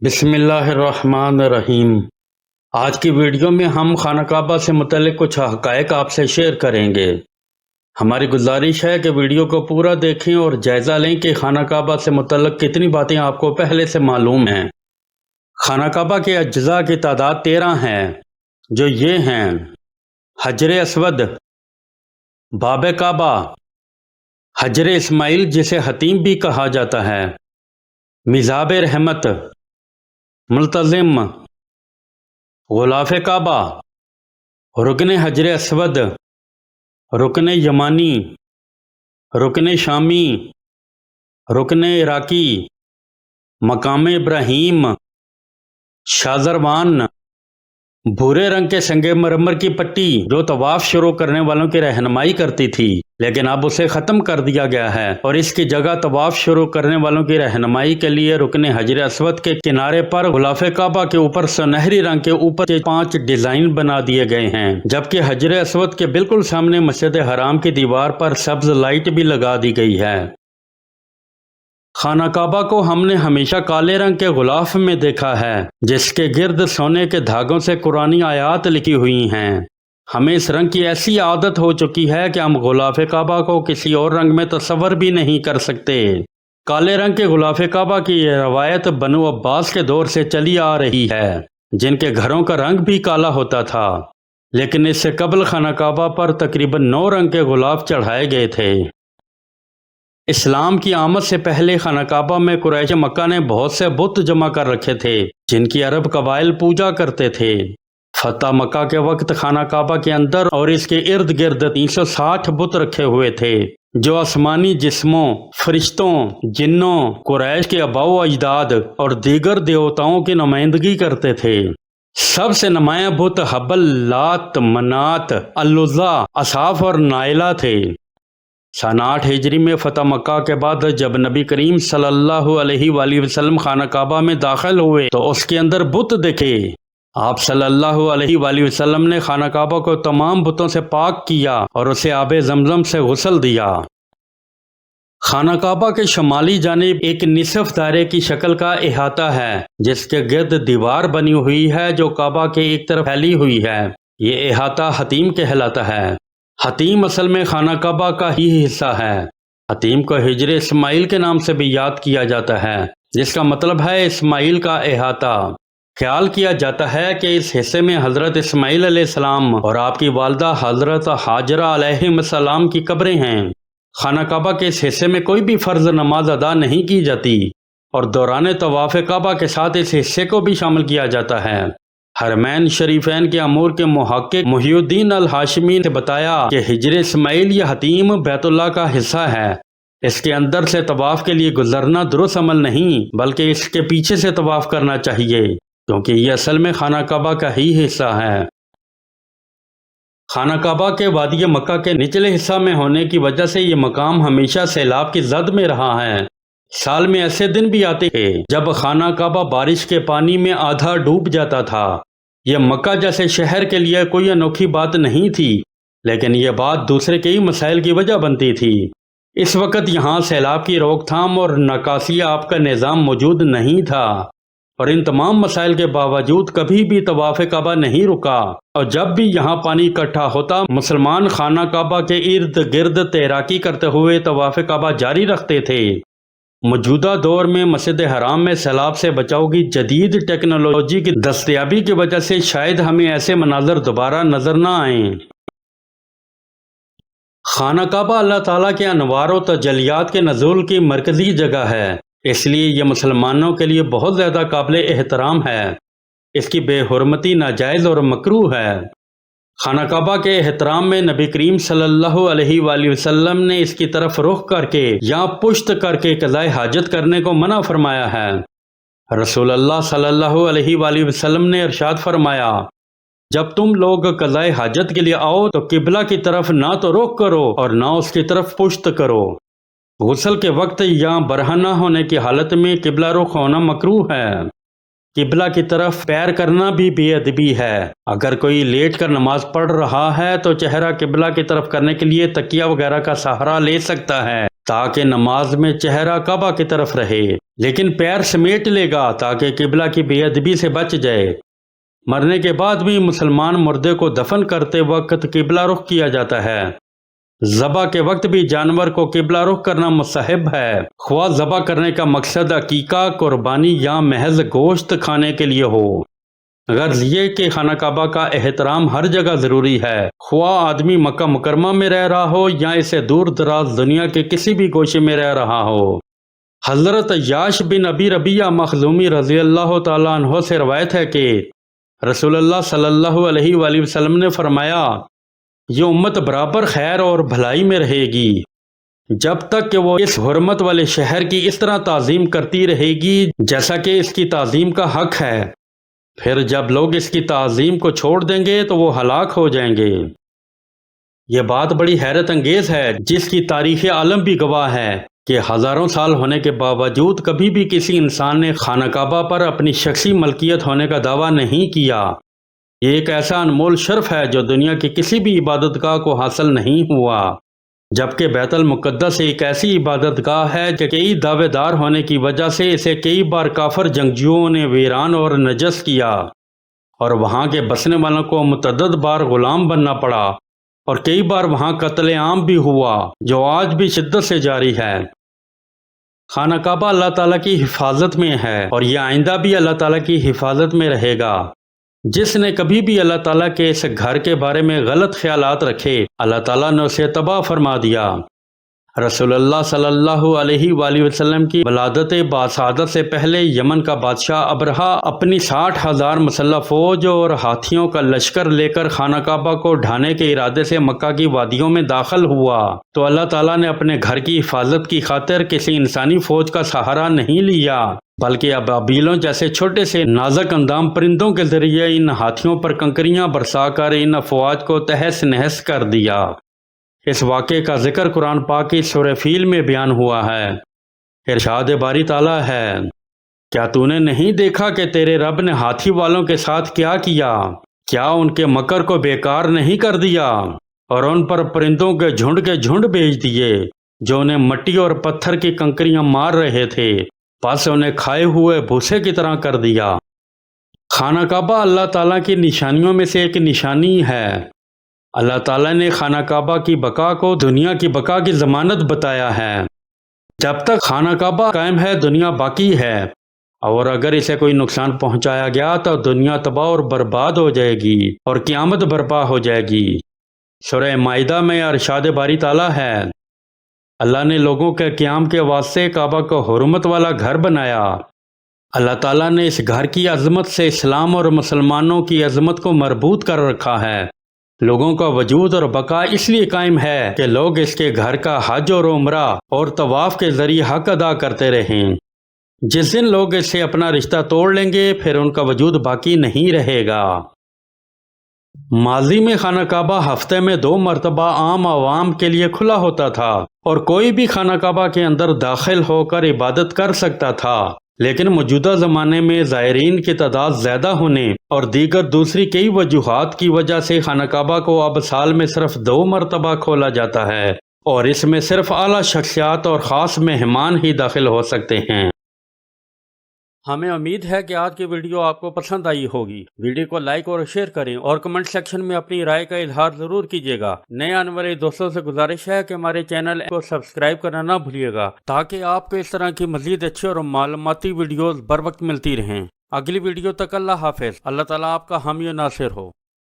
بسم اللہ الرحمن الرحیم۔ آج کی ویڈیو میں ہم خانہ کعبہ سے متعلق کچھ حقائق آپ سے شیئر کریں گے۔ ہماری گزارش ہے کہ ویڈیو کو پورا دیکھیں اور جائزہ لیں کہ خانہ کعبہ سے متعلق کتنی باتیں آپ کو پہلے سے معلوم ہیں۔ خانہ کعبہ کے اجزاء کی تعداد 13 ہیں، جو یہ ہیں: حجر اسود، باب کعبہ، حجر اسماعیل جسے حتیم بھی کہا جاتا ہے، میزاب رحمت، ملتزم، غلاف کعبہ، رکن حجر اسود، رکن یمانی، رکن شامی، رکن عراقی، مقام ابراہیم، شازروان، بھورے رنگ کے سنگ مرمر کی پٹی جو طواف شروع کرنے والوں کی رہنمائی کرتی تھی، لیکن اب اسے ختم کر دیا گیا ہے اور اس کی جگہ طواف شروع کرنے والوں کی رہنمائی کے لیے رکن حجر اسود کے کنارے پر غلاف کعبہ کے اوپر سنہری رنگ کے اوپر کے 5 ڈیزائن بنا دیے گئے ہیں، جبکہ حجر اسود کے بالکل سامنے مسجد حرام کی دیوار پر سبز لائٹ بھی لگا دی گئی ہے۔ خانہ کعبہ کو ہم نے ہمیشہ کالے رنگ کے غلاف میں دیکھا ہے، جس کے گرد سونے کے دھاگوں سے قرآنی آیات لکھی ہوئی ہیں۔ ہمیں اس رنگ کی ایسی عادت ہو چکی ہے کہ ہم غلاف کعبہ کو کسی اور رنگ میں تصور بھی نہیں کر سکتے۔ کالے رنگ کے غلاف کعبہ کی یہ روایت بنو عباس کے دور سے چلی آ رہی ہے، جن کے گھروں کا رنگ بھی کالا ہوتا تھا، لیکن اس سے قبل خانہ کعبہ پر تقریباً 9 رنگ کے غلاف چڑھائے گئے تھے۔ اسلام کی آمد سے پہلے خانہ کعبہ میں قریش مکہ نے بہت سے بت جمع کر رکھے تھے، جن کی عرب قبائل پوجا کرتے تھے۔ فتح مکہ کے وقت خانہ کعبہ کے اندر اور اس کے ارد گرد 360 بت رکھے ہوئے تھے، جو آسمانی جسموں، فرشتوں، جنوں، قریش کے آباء و اجداد اور دیگر دیوتاؤں کی نمائندگی کرتے تھے۔ سب سے نمایاں بت حبل، لات، منات، العزیٰ، اصاف اور نائلہ تھے۔ سن 8 ہجری میں فتح مکہ کے بعد جب نبی کریم صلی اللہ علیہ وآلہ وسلم خانہ کعبہ میں داخل ہوئے تو اس کے اندر بت دیکھے۔ آپ صلی اللہ علیہ وآلہ وسلم نے خانہ کعبہ کو تمام بتوں سے پاک کیا اور اسے آب زمزم سے غسل دیا۔ خانہ کعبہ کے شمالی جانب ایک نصف دائرے کی شکل کا احاطہ ہے، جس کے گرد دیوار بنی ہوئی ہے جو کعبہ کے ایک طرف پھیلی ہوئی ہے۔ یہ احاطہ حتیم کہلاتا ہے۔ حتیم اصل میں خانہ کعبہ کا ہی حصہ ہے۔ حتیم کو حجر اسماعیل کے نام سے بھی یاد کیا جاتا ہے، جس کا مطلب ہے اسماعیل کا احاطہ۔ خیال کیا جاتا ہے کہ اس حصے میں حضرت اسماعیل علیہ السلام اور آپ کی والدہ حضرت ہاجرہ علیہ السلام کی قبریں ہیں۔ خانہ کعبہ کے اس حصے میں کوئی بھی فرض نماز ادا نہیں کی جاتی اور دوران طواف کعبہ کے ساتھ اس حصے کو بھی شامل کیا جاتا ہے۔ حرمین شریفین کے امور کے محقق محی الدین الہاشمی نے بتایا کہ حجر اسماعیل یا حتیم بیت اللہ کا حصہ ہے۔ اس کے اندر سے طواف کے لیے گزرنا درست عمل نہیں، بلکہ اس کے پیچھے سے طواف کرنا چاہیے، کیونکہ یہ اصل میں خانہ کعبہ کا ہی حصہ ہے۔ خانہ کعبہ کے وادی مکہ کے نچلے حصہ میں ہونے کی وجہ سے یہ مقام ہمیشہ سیلاب کی زد میں رہا ہے۔ سال میں ایسے دن بھی آتے تھے جب خانہ کعبہ بارش کے پانی میں آدھا ڈوب جاتا تھا۔ یہ مکہ جیسے شہر کے لیے کوئی انوکھی بات نہیں تھی، لیکن یہ بات دوسرے کئی مسائل کی وجہ بنتی تھی۔ اس وقت یہاں سیلاب کی روک تھام اور نکاسی آب کا نظام موجود نہیں تھا، اور ان تمام مسائل کے باوجود کبھی بھی طواف کعبہ نہیں رکا، اور جب بھی یہاں پانی اکٹھا ہوتا مسلمان خانہ کعبہ کے ارد گرد تیراکی کرتے ہوئے طواف کعبہ جاری رکھتے تھے۔ موجودہ دور میں مسجد حرام میں سیلاب سے بچاؤ کی جدید ٹیکنالوجی کی دستیابی کی وجہ سے شاید ہمیں ایسے مناظر دوبارہ نظر نہ آئیں۔ خانہ کعبہ اللہ تعالیٰ کے انوار و تجلیات کے نزول کی مرکزی جگہ ہے، اس لیے یہ مسلمانوں کے لیے بہت زیادہ قابل احترام ہے۔ اس کی بے حرمتی ناجائز اور مکروہ ہے۔ خانہ کعبہ کے احترام میں نبی کریم صلی اللہ علیہ وآلہ وسلم نے اس کی طرف رخ کر کے یا پشت کر کے قضاء حاجت کرنے کو منع فرمایا ہے۔ رسول اللہ صلی اللہ علیہ وآلہ وسلم نے ارشاد فرمایا، جب تم لوگ قضاء حاجت کے لیے آؤ تو قبلہ کی طرف نہ تو رخ کرو اور نہ اس کی طرف پشت کرو۔ غسل کے وقت یا برہنہ ہونے کی حالت میں قبلہ رخ ہونا مکروہ ہے۔ قبلہ کی طرف پیر کرنا بھی بے ادبی ہے۔ اگر کوئی لیٹ کر نماز پڑھ رہا ہے تو چہرہ قبلہ کی طرف کرنے کے لیے تکیہ وغیرہ کا سہارا لے سکتا ہے، تاکہ نماز میں چہرہ کعبہ کی طرف رہے، لیکن پیر سمیٹ لے گا تاکہ قبلہ کی بے ادبی سے بچ جائے۔ مرنے کے بعد بھی مسلمان مردے کو دفن کرتے وقت قبلہ رخ کیا جاتا ہے۔ ذبح کے وقت بھی جانور کو قبلہ رخ کرنا مستحب ہے، خواہ ذبح کرنے کا مقصد عقیقہ، قربانی یا محض گوشت کھانے کے لیے ہو۔ غرض یہ کہ خانہ کعبہ کا احترام ہر جگہ ضروری ہے، خواہ آدمی مکہ مکرمہ میں رہ رہا ہو یا اسے دور دراز دنیا کے کسی بھی گوشے میں رہ رہا ہو۔ حضرت عیاش بن ابی ربیعہ مخزومی رضی اللہ تعالیٰ عنہ سے روایت ہے کہ رسول اللہ صلی اللہ علیہ وآلہ وسلم نے فرمایا، یہ امت برابر خیر اور بھلائی میں رہے گی جب تک کہ وہ اس حرمت والے شہر کی اس طرح تعظیم کرتی رہے گی جیسا کہ اس کی تعظیم کا حق ہے۔ پھر جب لوگ اس کی تعظیم کو چھوڑ دیں گے تو وہ ہلاک ہو جائیں گے۔ یہ بات بڑی حیرت انگیز ہے جس کی تاریخ عالم بھی گواہ ہے کہ ہزاروں سال ہونے کے باوجود کبھی بھی کسی انسان نے خانہ کعبہ پر اپنی شخصی ملکیت ہونے کا دعویٰ نہیں کیا۔ یہ ایک ایسا انمول شرف ہے جو دنیا کی کسی بھی عبادت گاہ کو حاصل نہیں ہوا، جبکہ بیت المقدس ایک ایسی عبادت گاہ ہے کہ کئی دعوے دار ہونے کی وجہ سے اسے کئی بار کافر جنگجوؤں نے ویران اور نجس کیا، اور وہاں کے بسنے والوں کو متعدد بار غلام بننا پڑا، اور کئی بار وہاں قتل عام بھی ہوا جو آج بھی شدت سے جاری ہے۔ خانہ کعبہ اللہ تعالیٰ کی حفاظت میں ہے اور یہ آئندہ بھی اللہ تعالیٰ کی حفاظت میں رہے گا۔ جس نے کبھی بھی اللہ تعالیٰ کے اس گھر کے بارے میں غلط خیالات رکھے، اللہ تعالیٰ نے اسے تباہ فرما دیا۔ رسول اللہ صلی اللہ علیہ وآلہ وسلم کی ولادت باسعادت سے پہلے یمن کا بادشاہ ابرہہ اپنی 60,000 مسلح فوج اور ہاتھیوں کا لشکر لے کر خانہ کعبہ کو ڈھانے کے ارادے سے مکہ کی وادیوں میں داخل ہوا، تو اللہ تعالیٰ نے اپنے گھر کی حفاظت کی خاطر کسی انسانی فوج کا سہارا نہیں لیا، بلکہ ابابیلوں جیسے چھوٹے سے نازک اندام پرندوں کے ذریعے ان ہاتھیوں پر کنکریاں برسا کر ان افواج کو تہس نہس کر دیا۔ اس واقعے کا ذکر قرآن پاک کی سورہ فیل میں بیان ہوا ہے۔ ارشاد باری تعالیٰ ہے، کیا تو نے نہیں دیکھا کہ تیرے رب نے ہاتھی والوں کے ساتھ کیا کیا؟ کیا ان کے مکر کو بیکار نہیں کر دیا اور ان پر پرندوں کے جھنڈ بھیج دیے جو انہیں مٹی اور پتھر کی کنکریاں مار رہے تھے، پس انہیں کھائے ہوئے بھوسے کی طرح کر دیا۔ خانہ کعبہ اللہ تعالیٰ کی نشانیوں میں سے ایک نشانی ہے۔ اللہ تعالیٰ نے خانہ کعبہ کی بقا کو دنیا کی بقا کی ضمانت بتایا ہے۔ جب تک خانہ کعبہ قائم ہے دنیا باقی ہے، اور اگر اسے کوئی نقصان پہنچایا گیا تو دنیا تباہ اور برباد ہو جائے گی اور قیامت برپا ہو جائے گی۔ سورہ مائدہ میں ارشاد باری تعالیٰ ہے، اللہ نے لوگوں کے قیام کے واسطے کعبہ کو حرمت والا گھر بنایا۔ اللہ تعالیٰ نے اس گھر کی عظمت سے اسلام اور مسلمانوں کی عظمت کو مربوط کر رکھا ہے۔ لوگوں کا وجود اور بقا اس لیے قائم ہے کہ لوگ اس کے گھر کا حج اور عمرہ اور طواف کے ذریعے حق ادا کرتے رہیں۔ جس دن لوگ اس سے اپنا رشتہ توڑ لیں گے پھر ان کا وجود باقی نہیں رہے گا۔ ماضی میں خانہ کعبہ ہفتے میں 2 مرتبہ عام عوام کے لیے کھلا ہوتا تھا اور کوئی بھی خانہ کعبہ کے اندر داخل ہو کر عبادت کر سکتا تھا، لیکن موجودہ زمانے میں زائرین کی تعداد زیادہ ہونے اور دیگر دوسری کئی وجوہات کی وجہ سے خانہ کعبہ کو اب سال میں صرف 2 مرتبہ کھولا جاتا ہے، اور اس میں صرف اعلیٰ شخصیات اور خاص مہمان ہی داخل ہو سکتے ہیں۔ ہمیں امید ہے کہ آج کی ویڈیو آپ کو پسند آئی ہوگی۔ ویڈیو کو لائک اور شیئر کریں اور کمنٹ سیکشن میں اپنی رائے کا اظہار ضرور کیجیے گا۔ نئے آنے والے دوستوں سے گزارش ہے کہ ہمارے چینل کو سبسکرائب کرنا نہ بھولیے گا تاکہ آپ کو اس طرح کی مزید اچھی اور معلوماتی ویڈیوز بر وقت ملتی رہیں۔ اگلی ویڈیو تک اللہ حافظ۔ اللہ تعالیٰ آپ کا حامی و ناصر ہو۔